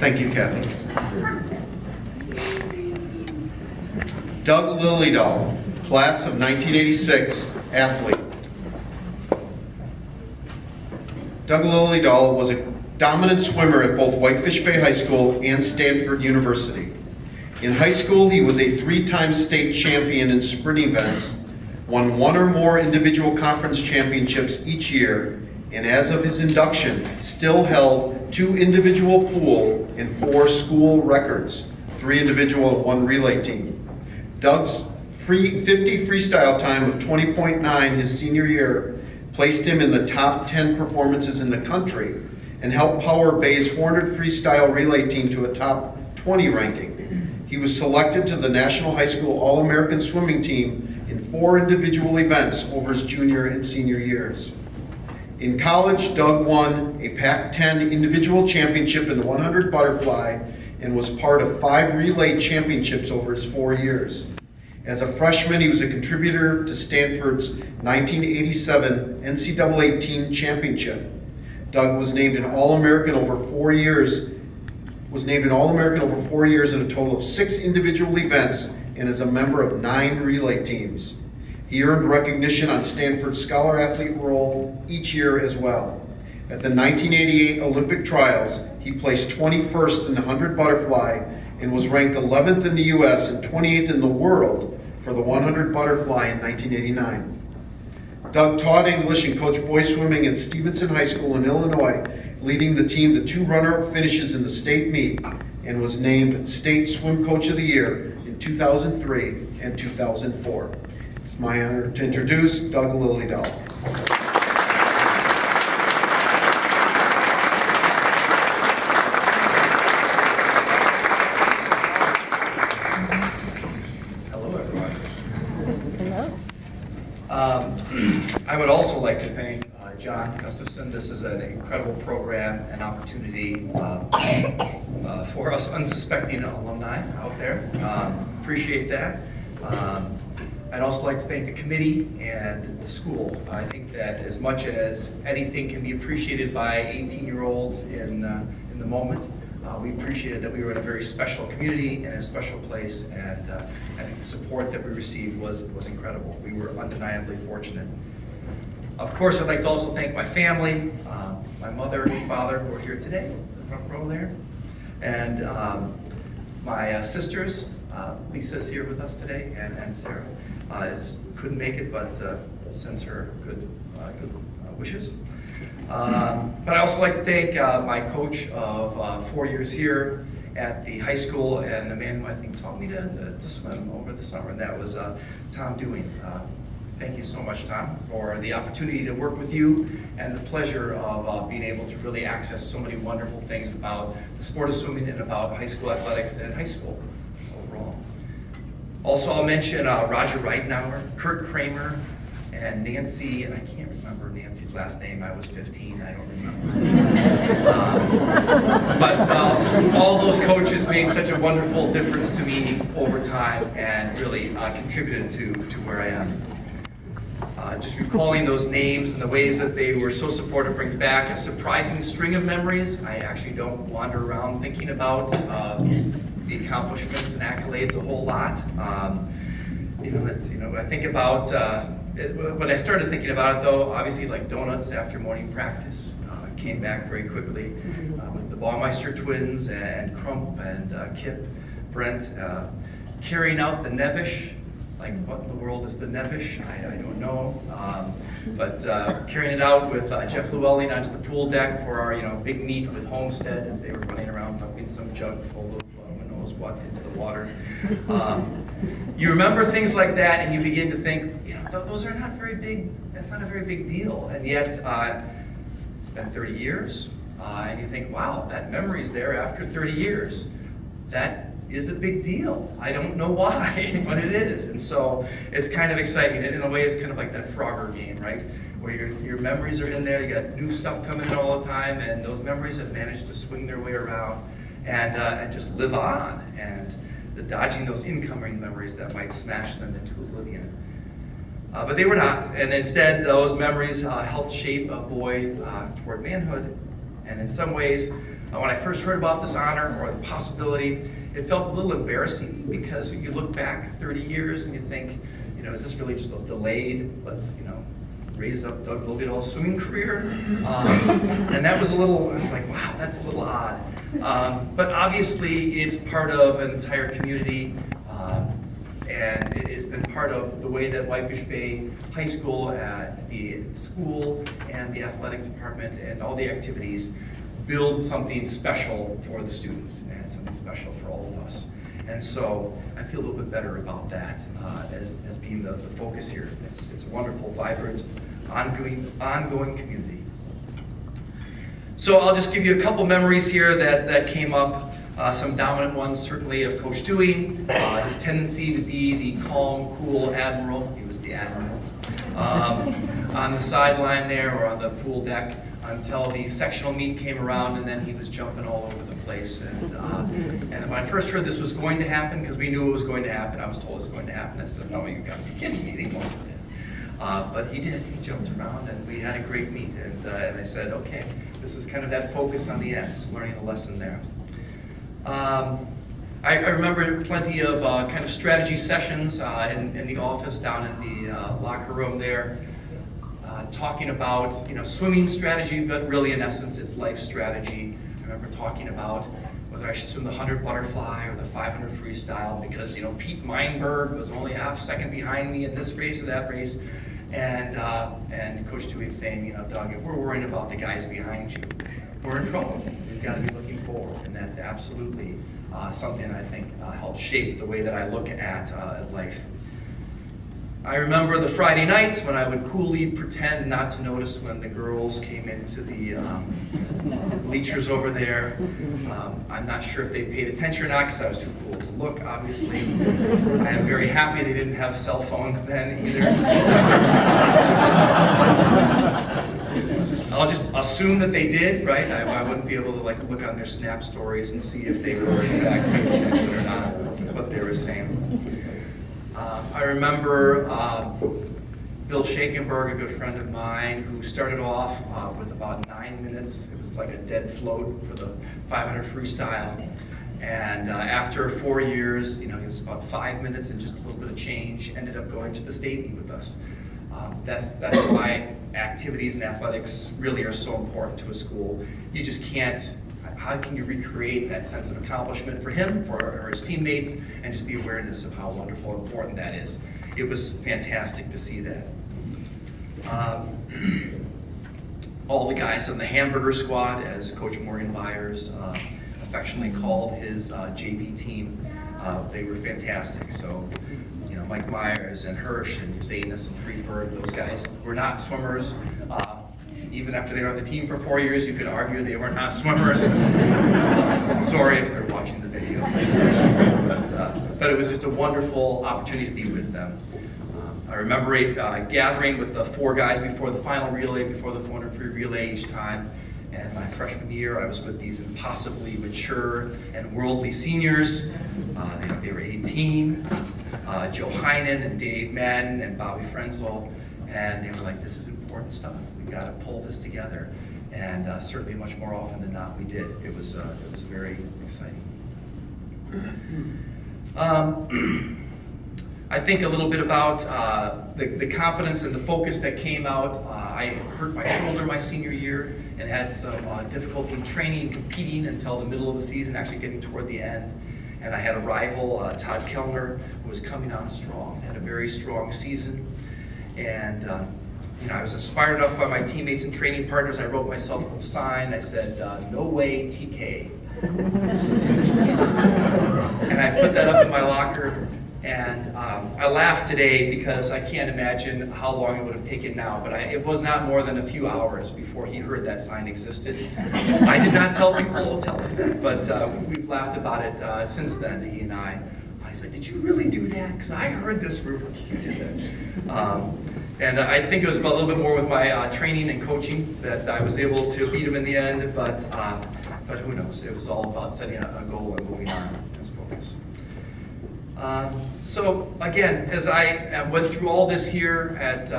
Thank you, Cathy. Doug Lillydahl, class of 1986, athlete. Doug Lillydahl was a dominant swimmer at both Whitefish Bay High School and Stanford University. In high school, he was a 3-time state champion in sprint events, won 1 or more individual conference championships each year, and as of his induction, still held 2 individual pool and 4 school records, 3 individual and 1 relay team. Doug's 50 freestyle time of 20.9 his senior year placed him in the top 10 performances in the country and helped power Bay's 400 freestyle relay team to a top 20 ranking. He was selected to the National High School All-American Swimming Team in 4 individual events over his junior and senior years. In college, Doug won a Pac-10 individual championship in the 100 butterfly and was part of 5 relay championships over his 4 years. As a freshman, he was a contributor to Stanford's 1987 NCAA Team Championship. Doug was named an All-American over 4 years, in a total of 6 individual events and is a member of 9 relay teams. He earned recognition on Stanford's Scholar Athlete Roll each year as well. At the 1988 Olympic Trials, he placed 21st in the 100 butterfly and was ranked 11th in the US and 28th in the world for the 100 butterfly in 1989. Doug taught English and coached boys swimming at Stevenson High School in Illinois, leading the team to 2 runner-up finishes in the state meet, and was named State Swim Coach of the Year in 2003 and 2004. It's my honor to introduce Doug Lillydahl. I would also like to thank John Gustavson. This is an incredible program and opportunity for us unsuspecting alumni out there. Appreciate that. I'd also like to thank the committee and the school. I think that as much as anything can be appreciated by 18-year-olds in the moment, we appreciated that we were in a very special community and a special place, and I think the support that we received was incredible. We were undeniably fortunate. Of course, I'd like to also thank my family, my mother and father who are here today, in the front row there, and my sisters. Lisa's here with us today, and Sarah couldn't make it, but sends her good wishes. But I also like to thank my coach of 4 years here at the high school, and the man who I think taught me to swim over the summer, and that was Tom Dewing. Thank you so much, Tom, for the opportunity to work with you and the pleasure of being able to really access so many wonderful things about the sport of swimming and about high school athletics and high school overall. Also, I'll mention Roger Reidenauer, Kurt Kramer, and Nancy, and I can't remember Nancy's last name. I was 15, I don't remember. But all those coaches made such a wonderful difference to me over time and really contributed to where I am. Just recalling those names and the ways that they were so supportive brings back a surprising string of memories. I actually don't wander around thinking about the accomplishments and accolades a whole lot. I think about, when I started thinking about it though, obviously like donuts after morning practice, came back very quickly with the Baumeister twins and Crump and Kip, Brent, carrying out the Nebish. Like, what in the world is the Nebish? I don't know. But carrying it out with Jeff Llewellyn onto the pool deck for our big meet with Homestead as they were running around dumping some jug full of who knows what into the water. You remember things like that and you begin to think, those are not very big, that's not a very big deal. And yet, it's been 30 years. And you think, wow, that memory's there after 30 years. That is a big deal. I don't know why, but it is. And so it's kind of exciting. And in a way, it's kind of like that Frogger game, right? Where your memories are in there, you got new stuff coming in all the time, and those memories have managed to swing their way around and just live on, and dodging those incoming memories that might smash them into oblivion. But they were not, and instead those memories helped shape a boy toward manhood, and in some ways When I first heard about this honor or the possibility, it felt a little embarrassing because you look back 30 years and you think, is this really just a delayed, let's, raise up Doug Lillydahl's swimming career? And that was I was like, wow, that's a little odd. But obviously it's part of an entire community, and it's been part of the way that Whitefish Bay High School, the school and the athletic department and all the activities build something special for the students and something special for all of us. And so I feel a little bit better about that as being the focus here. It's a wonderful, vibrant, ongoing community. So I'll just give you a couple memories here that came up. Some dominant ones, certainly, of Coach Dewey, his tendency to be the calm, cool admiral. He was the admiral. On the sideline there, or on the pool deck, until the sectional meet came around, and then he was jumping all over the place. And when I first heard this was going to happen, because we knew it was going to happen, I was told it was going to happen, I said, no, you got to be kidding me, he won't do that. But he did. He jumped around, and we had a great meet. And I said, okay, this is kind of that focus on the end, it's learning the lesson there. I remember plenty of kind of strategy sessions in the office down in the locker room there, talking about swimming strategy, but really in essence it's life strategy. I remember talking about whether I should swim the 100 butterfly or the 500 freestyle, because Pete Meinberg was only a half second behind me in this race or that race, and Coach Dewey saying, Doug, if we're worrying about the guys behind you, we're in trouble. We've got to be looking forward, and that's absolutely something I think helps shape the way that I look at life. I remember the Friday nights when I would coolly pretend not to notice when the girls came into the bleachers over there. I'm not sure if they paid attention or not, because I was too cool to look, obviously. I am very happy they didn't have cell phones then either. I'll just assume that they did, right? I wouldn't be able to look on their Snap stories and see if they were in fact paying attention or not to what they were saying. I remember Bill Shakenberg, a good friend of mine, who started off with about 9 minutes. It was like a dead float for the 500 freestyle. And after 4 years, he was about 5 minutes and just a little bit of change, ended up going to the state meet with us. That's why activities and athletics really are so important to a school. You just can't, how can you recreate that sense of accomplishment for him, for his teammates, and just the awareness of how wonderful and important that is. It was fantastic to see that. All the guys on the hamburger squad, as Coach Morgan Byers affectionately called his JV team, they were fantastic. So, Mike Myers and Hirsch and Zanis and Friedberg, those guys were not swimmers. Even after they were on the team for 4 years, you could argue they were not swimmers. Sorry if they're watching the video. But it was just a wonderful opportunity to be with them. I remember gathering with the 4 guys before the final relay, before the 400 free relay each time. And my freshman year, I was with these impossibly mature and worldly seniors. They were 18, Joe Heinen and Dave Madden and Bobby Frenzel. And they were like, this is important stuff. We've got to pull this together. And certainly much more often than not, we did. It was very exciting. I think a little bit about the confidence and the focus that came out. I hurt my shoulder my senior year and had some difficulty in training and competing until the middle of the season, actually getting toward the end. And I had a rival, Todd Kellner, who was coming on strong, had a very strong season. And I was inspired enough by my teammates and training partners. I wrote myself a little sign. I said, no way TK. And I put that up in my locker. And I laugh today because I can't imagine how long it would have taken now, but it was not more than a few hours before he heard that sign existed. I did not tell people, but we've laughed about it since then, he and I. He's like, did you really do that? Because I heard this rumor you did that. And I think it was a little bit more with my training and coaching that I was able to beat him in the end, but who knows? It was all about setting a goal and moving on as focus. So again, as I went through all this here at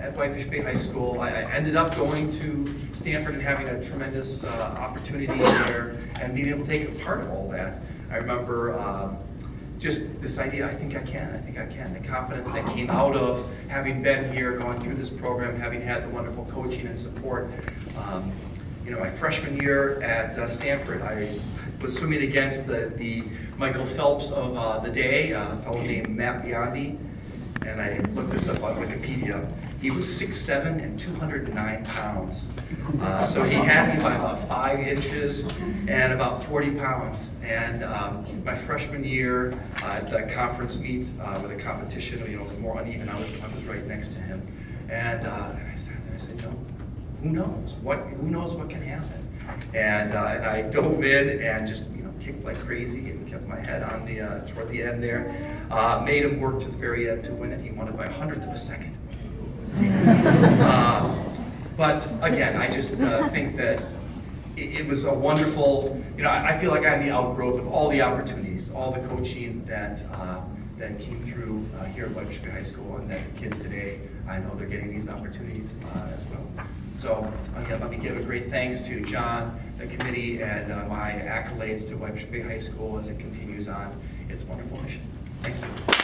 at Whitefish Bay High School. I ended up going to Stanford and having a tremendous opportunity there and being able to take part of all that. I remember just this idea, I think I can. The confidence that came out of having been here, going through this program, having had the wonderful coaching and support. You know, my freshman year at Stanford, I was swimming against the Michael Phelps of the day, a fellow named Matt Biondi, and I looked this up on Wikipedia. He was 6'7" and 209 pounds. So he had me by about 5 inches and about 40 pounds. And my freshman year at the conference meets with a competition, you know, it was more uneven. I was right next to him. And I said, you know, who knows? Who knows what can happen? And I dove in and just, you know, kicked like crazy and kept my head on the toward the end there. Made him work to the very end to win it. He won it by 100th of a second. But again, I just think that it was a wonderful, you know, I feel like I'm the outgrowth of all the opportunities, all the coaching that came through here at Whitefish Bay High School, and that the kids today, I know they're getting these opportunities as well. So again, let me give a great thanks to John, the committee, and my accolades to Whitefish Bay High School as it continues on its wonderful mission. Thank you.